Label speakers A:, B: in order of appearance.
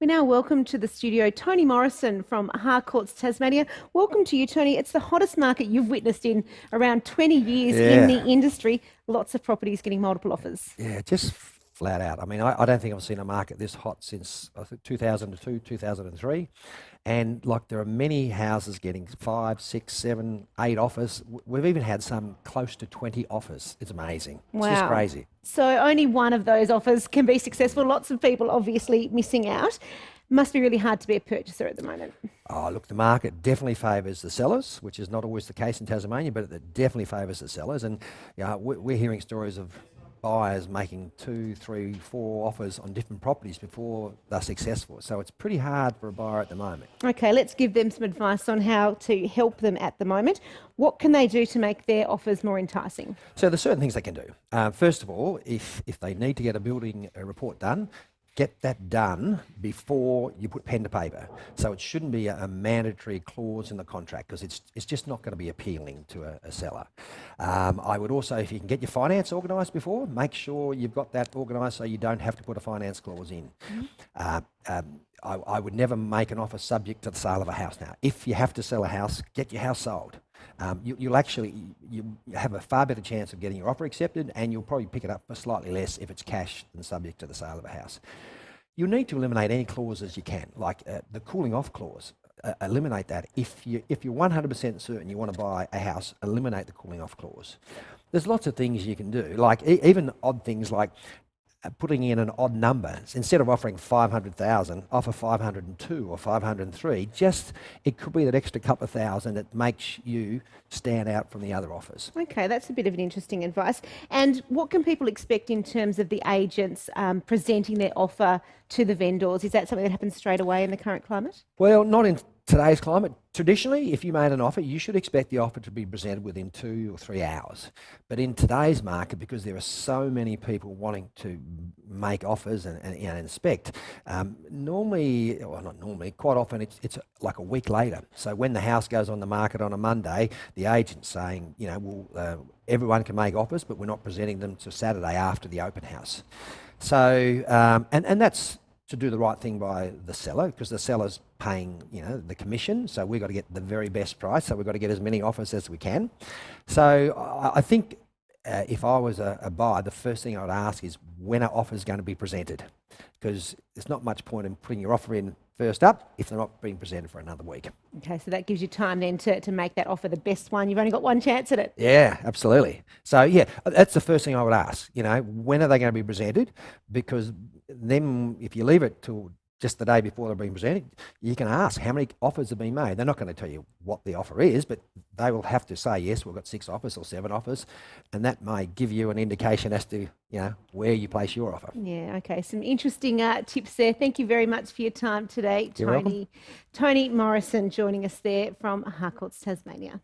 A: We now welcome to the studio Tony Morrison from Harcourts Tasmania. Welcome to you, Tony. It's the hottest market you've witnessed in around 20 years in the industry. Lots of properties getting multiple offers.
B: Yeah, just flat out. I mean, I don't think I've seen a market this hot since I think 2002, 2003. And like there are many houses getting 5, 6, 7, 8 offers. We've even had some close to 20 offers. It's amazing. It's just crazy.
A: So only one of those offers can be successful. Lots of people obviously missing out. Must be really hard to be a purchaser at the moment.
B: Oh, look, the market definitely favours the sellers, which is not always the case in Tasmania, but it definitely favours the sellers. And you know, we're hearing stories of buyers making 2, 3, 4 offers on different properties before they're successful. So it's pretty hard for a buyer at the moment.
A: Okay, let's give them some advice on how to help them at the moment. What can they do to make their offers more enticing?
B: So there's certain things they can do. First of all, if they need to get a building report done, get that done before you put pen to paper. So it shouldn't be a mandatory clause in the contract because it's just not going to be appealing to a seller. I would also, if you can get your finance organised before, make sure you've got that organised so you don't have to put a finance clause in. I would never make an offer subject to the sale of a house now. If you have to sell a house, get your house sold. You have a far better chance of getting your offer accepted, and you'll probably pick it up for slightly less if it's cash than subject to the sale of a house. You need to eliminate any clauses you can, like the cooling off clause. Eliminate that. If you're 100% certain you want to buy a house, eliminate the cooling off clause. There's lots of things you can do, like even odd things like putting in an odd number. Instead of offering 500,000, offer 502 or 503. Just, it could be that extra couple of thousand that makes you stand out from the other offers.
A: Okay, that's a bit of an interesting advice. And what can people expect in terms of the agents presenting their offer to the vendors? Is that something that happens straight away in the current climate?
B: Well, not in today's climate. Traditionally, if you made an offer, you should expect the offer to be presented within 2 or 3 hours. But in today's market, because there are so many people wanting to make offers and inspect, normally, well not normally, quite often it's like a week later. So when the house goes on the market on a Monday, the agent's saying, you know, well, everyone can make offers, but we're not presenting them till Saturday after the open house. So, and that's to do the right thing by the seller, because the seller's paying, you know, the commission. So we've got to get the very best price. So we've got to get as many offers as we can. So I think if I was a buyer, the first thing I would ask is when are offers going to be presented? Because there's not much point in putting your offer in first up if they're not being presented for another week. Okay,
A: so that gives you time then to make that offer the best one. You've only got one chance at it.
B: Yeah, absolutely. So yeah, that's the first thing I would ask. You know, when are they going to be presented? Because then if you leave it till just the day before they're being presented, you can ask how many offers have been made. They're not going to tell you what the offer is, but they will have to say, yes, we've got 6 offers or 7 offers, and that may give you an indication as to, you know, where you place your offer.
A: Yeah, okay. Some interesting tips there. Thank you very much for your time today,
B: You're welcome.
A: Tony Morrison joining us there from Harcourts Tasmania.